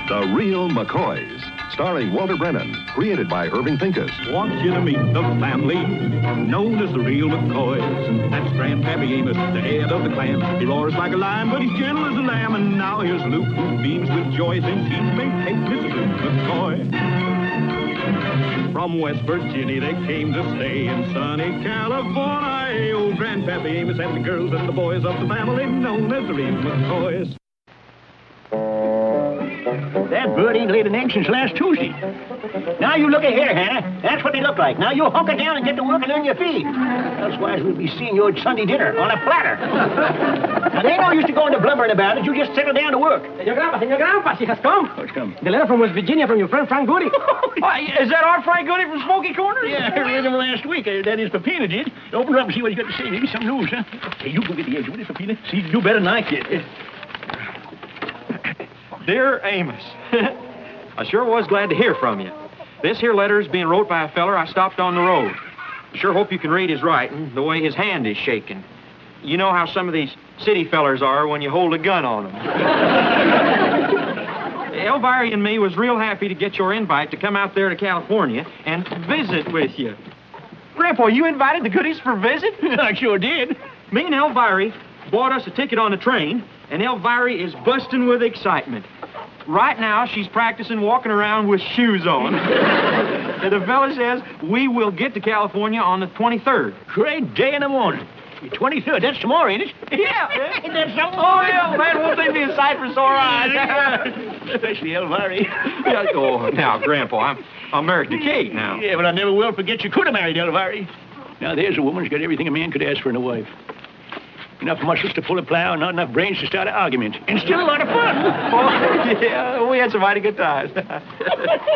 The Real McCoys, starring Walter Brennan, created by Irving Pincus. Want you to meet the family known as the Real McCoys. That's Grandpappy Amos, the head of the clan. He roars like a lion, but he's gentle as a lamb. And now here's Luke, who beams with joy since he's been taken Mrs. Luke McCoy. From West Virginia they came to stay in sunny California. Old Grandpappy Amos and the girls and the boys of the family known as the Real McCoys. That bird ain't laid an egg since last Tuesday. Now you look at here, Hannah. That's what they look like. Now you hunker down and get to work and earn your fee. Elsewise, we'll be seeing you at Sunday dinner on a platter. Now, there ain't no use to going to blubbering about it. You just settle down to work. Senor Grandpa, she has come. What's come? The letter from West Virginia from your friend Frank Goody. Is that our Frank Goody from Smoky Corners? Yeah, I heard him last week. That is, Pepina did. Open it up and see what he's got to say. Maybe some news, huh? Hey, you go get the eggs with it, Pepina. See, you do better than I can. Dear Amos, I sure was glad to hear from you. This here letter is being wrote by a feller I stopped on the road. Sure hope you can read his writing, the way his hand is shaking. You know how some of these city fellers are when you hold a gun on them. Elvira and me was real happy to get your invite to come out there to California and visit with you. Grandpa, you invited the Goodies for a visit? I sure did. Me and Elvira bought us a ticket on the train, and Elvira is busting with excitement. Right now, she's practicing walking around with shoes on. And the fella says we will get to California on the 23rd. Great day in the morning. The 23rd, that's tomorrow, ain't it? Yeah. Ain't that something? Oh, yeah, man, won't they be a sight for sore eyes? Especially Elvira. Yeah, oh, now, Grandpa, I'm married to Kate now. Yeah, but I never will forget you could have married Elvira. Now, there's a woman who's got everything a man could ask for in a wife. Enough muscles to pull a plow and not enough brains to start an argument. And still a lot of fun. Oh, yeah, we had some mighty good times.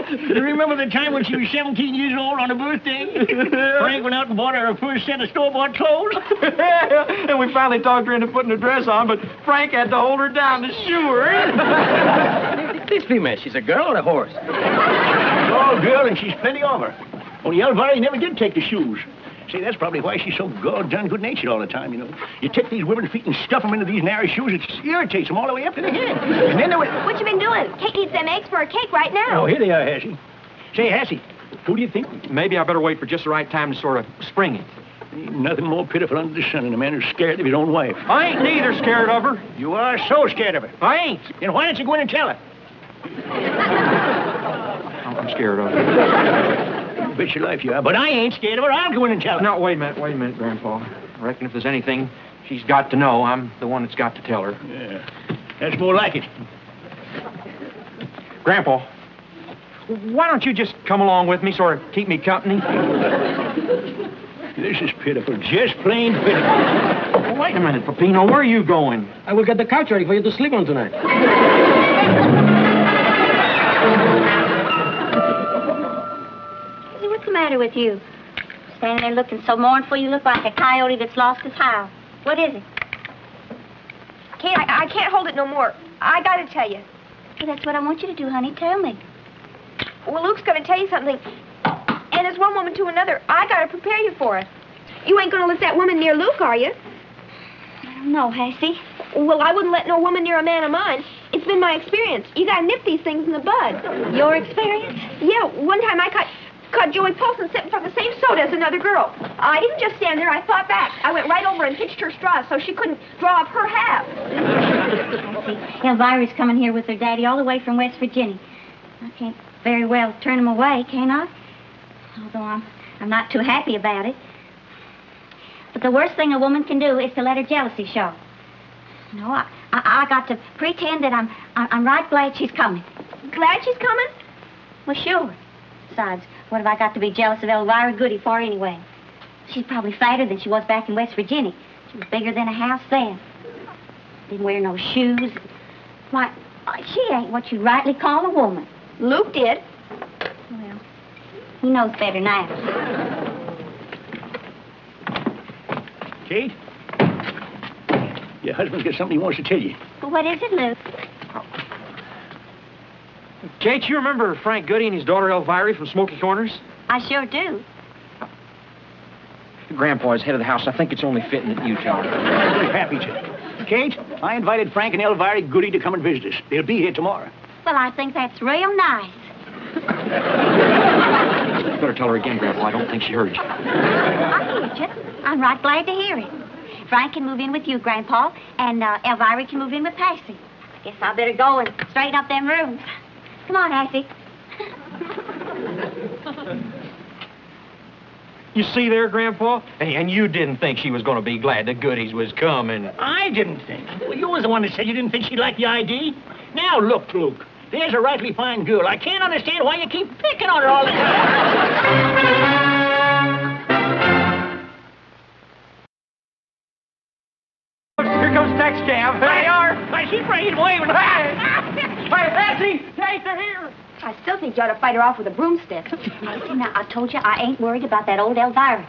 You remember the time when she was 17 years old on her birthday? Frank went out and bought her first set of store-bought clothes. And we finally talked her into putting a dress on, but Frank had to hold her down to shoe her. This female, she's a girl or a horse? Oh, girl, and she's plenty of her. Only Elvira never did take the shoes. See, that's probably why she's so goddamn good-natured all the time, you know. You take these women's feet and stuff them into these narrow shoes, it irritates them all the way up to the head. And then they would... What you been doing? Kate needs them eggs for a cake right now. Oh, here they are, Hassie. Say, Hassie, who do you think? Maybe I better wait for just the right time to sort of spring it. Ain't nothing more pitiful under the sun than a man who's scared of his own wife. I ain't neither scared of her. You are so scared of her. I ain't. Then why don't you go in and tell her? I'm scared of her. Bet your life you are, but I ain't scared of her. I'll go in and tell her. No, wait a minute, Grandpa. I reckon if there's anything she's got to know, I'm the one that's got to tell her. Yeah, that's more like it. Grandpa, why don't you just come along with me, sort of keep me company? This is pitiful, just plain pitiful. Wait a minute, Peppino, where are you going? I will get the couch ready for you to sleep on tonight. What's the matter with you? Standing there looking so mournful, you look like a coyote that's lost his howl. What is it? Kate, I can't hold it no more. I gotta tell you. Well, that's what I want you to do, honey. Tell me. Well, Luke's gonna tell you something. And as one woman to another, I gotta prepare you for it. You ain't gonna let that woman near Luke, are you? No, Hassie. Well, I wouldn't let no woman near a man of mine. It's been my experience. You gotta nip these things in the bud. Your experience? Yeah, one time I caught Joey Paulson sitting from the same soda as another girl. I didn't just stand there. I fought back. I went right over and pitched her straws so she couldn't draw up her half. I see. Elvira's coming here with her daddy all the way from West Virginia. I can't very well turn him away, can I? Although I'm not too happy about it. But the worst thing a woman can do is to let her jealousy show. No, I got to pretend that I'm right glad she's coming. Glad she's coming? Well, sure. Besides, what have I got to be jealous of Elvira Goody for anyway? She's probably fatter than she was back in West Virginia. She was bigger than a house then. Didn't wear no shoes. Why, she ain't what you'd rightly call a woman. Luke did. Well, he knows better now. Kate? Your husband's got something he wants to tell you. Well, what is it, Luke? Kate, you remember Frank Goody and his daughter Elvira from Smoky Corners? I sure do. Grandpa's head of the house. I think it's only fitting that you tell her. I'm very happy to. Kate, I invited Frank and Elvira Goody to come and visit us. They'll be here tomorrow. Well, I think that's real nice. You better tell her again, Grandpa. I don't think she heard you. I heard you. I'm right glad to hear it. Frank can move in with you, Grandpa, and Elvira can move in with Patsy. I guess I better go and straighten up them rooms. Come on, Assy. You see there, Grandpa? Hey, and you didn't think she was going to be glad the Goodies was coming. I didn't think. Well, you was the one that said you didn't think she'd like the ID. Now, look, Luke. There's a rightly fine girl. I can't understand why you keep picking on her all the time. Here comes next jam. There they are. Why, she's afraid of waving. Hey, Patsy, Kate, they're here. I still think you ought to fight her off with a broomstick. Nancy, now, I told you I ain't worried about that old Elvira.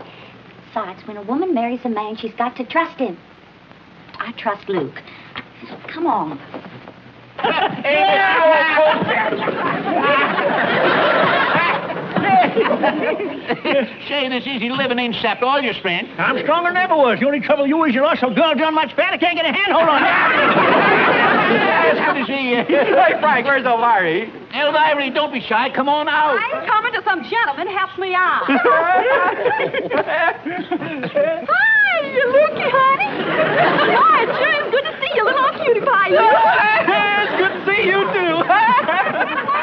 Besides, when a woman marries a man, she's got to trust him. I trust Luke. Come on. Say, this easy living ain't sapped all your strength. I'm stronger than ever was. The only trouble you is you lost so girl done much fat I can't get a handhold on her. It's good to see you. Hey, Frank, where's Elvira? Elvira, don't be shy. Come on out. I'm coming to some gentleman helps me out. Hi, you looky, honey. Hi, it sure is good to see you, little old cutie pie. It's good to see you, too.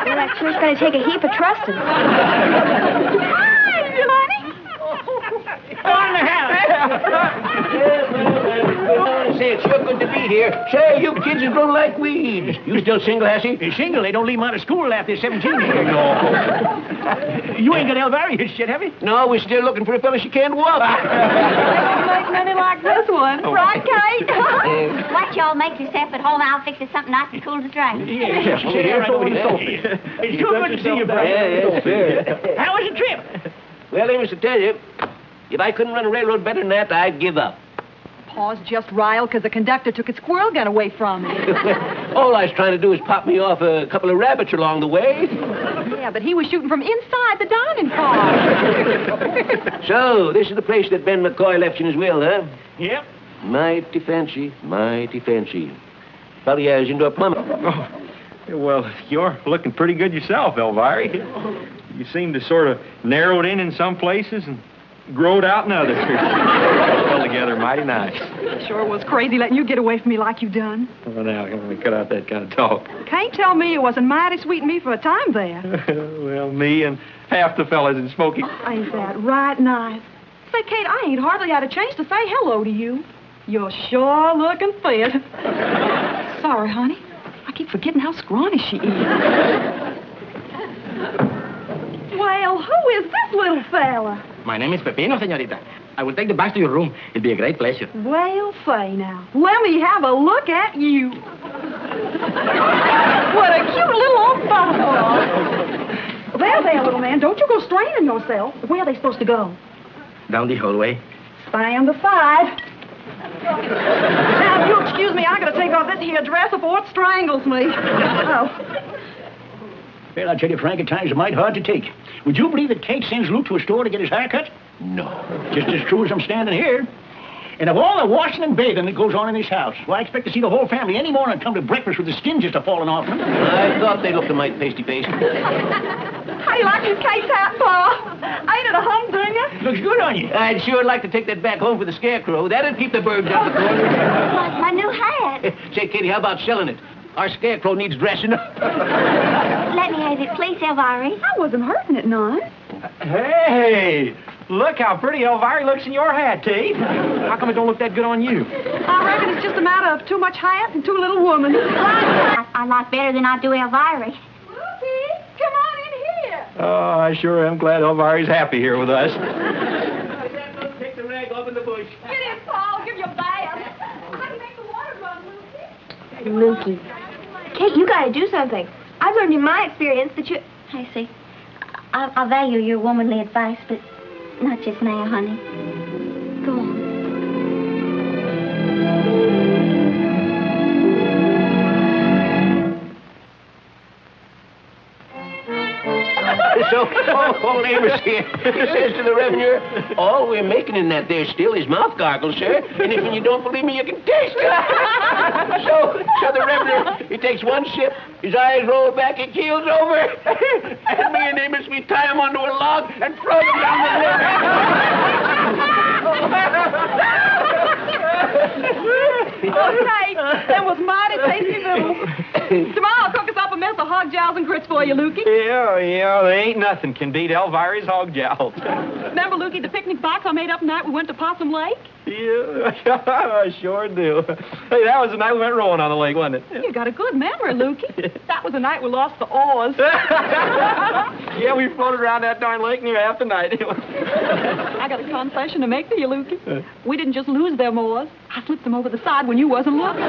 Well, that sure's going to take a heap of trusting. Hi, you honey. Go in the house. Say, it's sure good to be here. Say, you kids are growing like weeds. You still single, Hassie? Single? They don't leave 'em out of school after they're 17 years. No. You ain't got Elvira yet, have you? No, we're still looking for a fella she can't walk. Make many like this one. Right, Kate? What y'all make yourself at home? I'll fix you something nice and cool to drink. Yes, sit here right over here. It's too good to see you, brother. Yeah, sure. How was the trip? Well, I must tell you, if I couldn't run a railroad better than that, I'd give up. Pa's just riled because the conductor took his squirrel gun away from me. All I was trying to do is pop me off a couple of rabbits along the way. Yeah, but he was shooting from inside the dining car. So, this is the place that Ben McCoy left in his will, huh? Yep. Mighty fancy, mighty fancy. Probably has indoor plumbing. Oh, well, you're looking pretty good yourself, Elvira. You seem to sort of narrow it in some places and grow it out in others. Altogether mighty nice. Sure was crazy letting you get away from me like you done. Well, now, let me cut out that kind of talk. Can't tell me you wasn't mighty sweet to me for a time there. Well, me and half the fellas in Smoky. Ain't that right nice? Say, Kate, I ain't hardly had a chance to say hello to you. You're sure looking fit. Sorry, honey. I keep forgetting how scrawny she is. Well, who is this little fella? My name is Pepino, señorita. I will take the bags to your room. It'll be a great pleasure. Well, say now. Let me have a look at you. What a cute little old butterfly. There, little man. Don't you go straining yourself. Where are they supposed to go? Down the hallway. Stand aside. Now, if you'll excuse me, I gotta take off this here dress before it strangles me. Oh. Well, I tell you, Frank, at times it's mighty hard to take. Would you believe that Kate sends Luke to a store to get his hair cut? No. Just as true as I'm standing here. And of all the washing and bathing that goes on in this house, well, I expect to see the whole family any morning come to breakfast with the skin just a-falling off them. I thought they looked a mighty pasty-faced. How you like this Kate's hat, Pa? Ain't it a humdinger? Looks good on you. I'd sure like to take that back home for the scarecrow. That'd keep the birds out of the corner. My new hat. Say, Kitty, how about selling it? Our scarecrow needs dressing up. Let me have it, please, Elvira. I wasn't hurting it none. Hey, look how pretty Elvira looks in your hat, Tate. How come it don't look that good on you? I reckon it's just a matter of too much hat and too little woman. I like better than I do Elvira. Lucy, come on in here. Oh, I sure am glad Elvira's happy here with us. Take the rag off in the bush. Get in, Paul. Give you a bath. How do you make the water run, Lucy? Lucy. Kate, you gotta do something. I've learned in my experience that you... I see. I value your womanly advice, but not just now, honey. Go on. Old Amos here. He says to the revenue, all we're making in that there still is mouth gargles, sir. And if you don't believe me, you can taste it. So the revenue, he takes one sip, his eyes roll back, he keels over. And me and Amos, we tie him onto a log and throw him down the river. Okay, that was mighty tasty little. Tomorrow I'll cook us up a mess of hog jowls and grits for you, Lukey. Yeah, there ain't nothing can beat Elvira's hog jowls. Remember, Lukey, the picnic box I made up the night we went to Possum Lake? Yeah, I sure do. Hey, that was the night we went rowing on the lake, wasn't it? You got a good memory, Lukey. That was the night we lost the oars. Yeah, we floated around that darn lake near half the night. I got a confession to make to you, Lukey. We didn't just lose them oars. I slipped them over the side when you wasn't looking.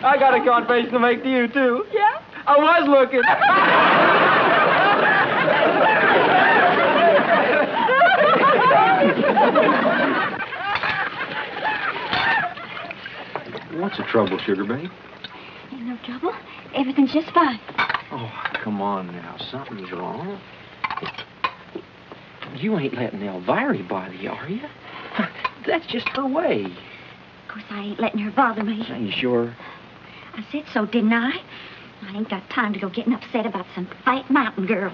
I got a confession to make to you, too. Yeah? I was looking. What's the trouble, Sugar Babe? Ain't no trouble. Everything's just fine. Oh, come on now. Something's wrong. You ain't letting Elvira bother you, are you? That's just her way. Of course, I ain't letting her bother me. Are you sure? I said so, didn't I? I ain't got time to go getting upset about some fat mountain girl.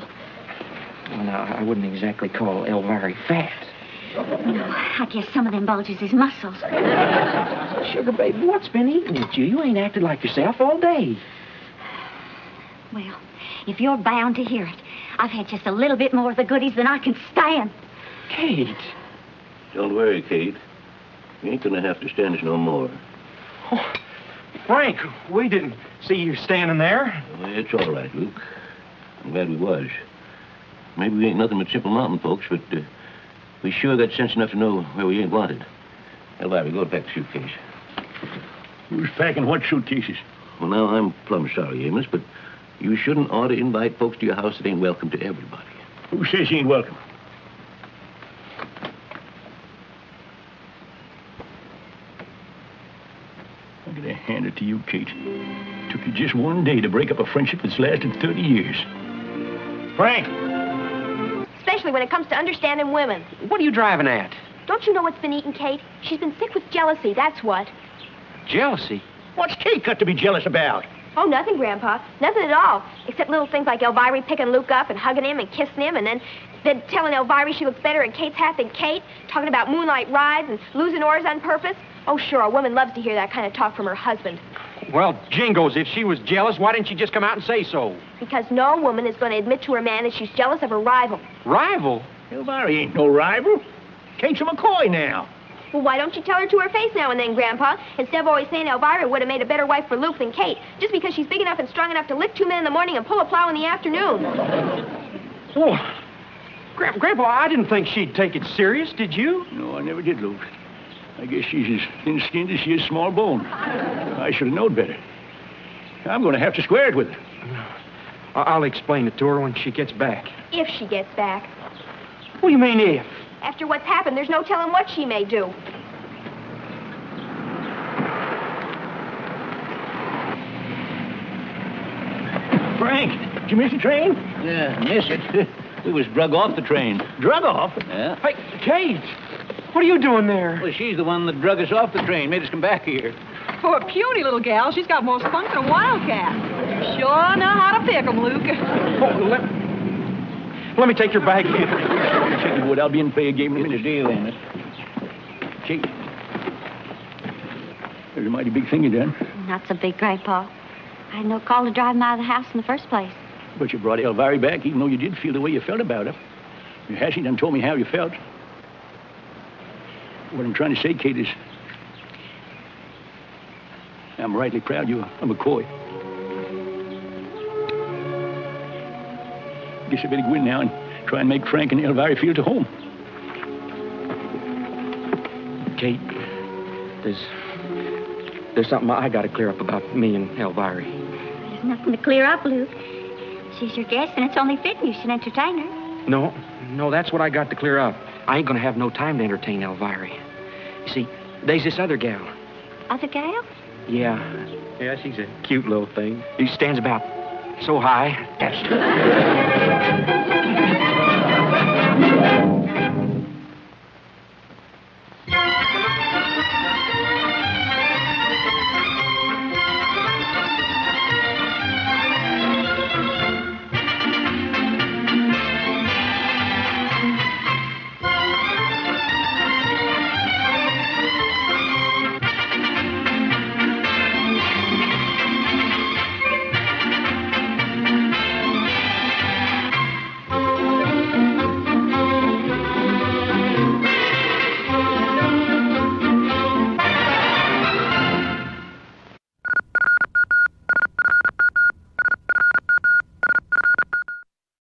Well, now, I wouldn't exactly call Elvira fat. No, I guess some of them bulges is muscles. Sugar Babe, what's been eating at you? You ain't acted like yourself all day. Well, if you're bound to hear it, I've had just a little bit more of the goodies than I can stand. Kate. Don't worry, Kate. You ain't gonna have to stand us no more. Oh, Frank, we didn't see you standing there. Well, it's all right, Luke. I'm glad we was. Maybe we ain't nothing but simple mountain folks, but we sure got sense enough to know where we ain't wanted. Elvira, go pack the suitcase. Who's packing what suitcases? Well, now, I'm plumb sorry, Amos, but you shouldn't ought to invite folks to your house that ain't welcome to everybody. Who says he ain't welcome? I'm gonna hand it to you, Kate. Took you just one day to break up a friendship that's lasted 30 years. Frank! Especially when it comes to understanding women. What are you driving at? Don't you know what's been eating Kate? She's been sick with jealousy, that's what. Jealousy? What's Kate got to be jealous about? Oh, nothing, Grandpa. Nothing at all. Except little things like Elvira picking Luke up and hugging him and kissing him and then telling Elvira she looks better in Kate's hat than Kate, talking about moonlight rides and losing oars on purpose. Oh, sure, a woman loves to hear that kind of talk from her husband. Well, Jingles, if she was jealous, why didn't she just come out and say so? Because no woman is going to admit to her man that she's jealous of her rival. Rival? Elvira ain't no rival. Kate's a McCoy now. Well, why don't you tell her to her face now and then, Grandpa? Instead of always saying Elvira would have made a better wife for Luke than Kate, just because she's big enough and strong enough to lift 2 men in the morning and pull a plow in the afternoon. Oh, Grandpa, I didn't think she'd take it serious, did you? No, I never did, Luke. I guess she's as thin-skinned as she is small-boned. I should have known better. I'm going to have to square it with her. I'll explain it to her when she gets back. If she gets back. What do you mean, if? After what's happened, there's no telling what she may do. Frank, did you miss the train? Yeah, miss it. We was drug off the train. Drug off? Yeah. Hey, Kate, what are you doing there? Well, she's the one that drug us off the train, made us come back here. For a puny little gal, she's got more spunk than a wildcat. You sure know how to pick 'em, Luke. Oh, let me take your bag. Check it, Wood. I'll be in play a game in a minute. Deal, Amos. Kate. There's a mighty big thing you done. Not so big, Grandpa. I had no call to drive him out of the house in the first place. But you brought Elvira back, even though you did feel the way you felt about her. You hasn't done told me how you felt. What I'm trying to say, Kate, is I'm rightly proud you're a McCoy. Guess I better go in now and try and make Frank and Elvira feel to home. Kate, there's something I got to clear up about me and Elvira. There's nothing to clear up, Luke. She's your guest, and it's only fitting you should entertain her. No, that's what I got to clear up. I ain't going to have no time to entertain Elvira. You see, there's this other gal. Other gal? Yeah, she's a cute little thing. She stands about so high. That's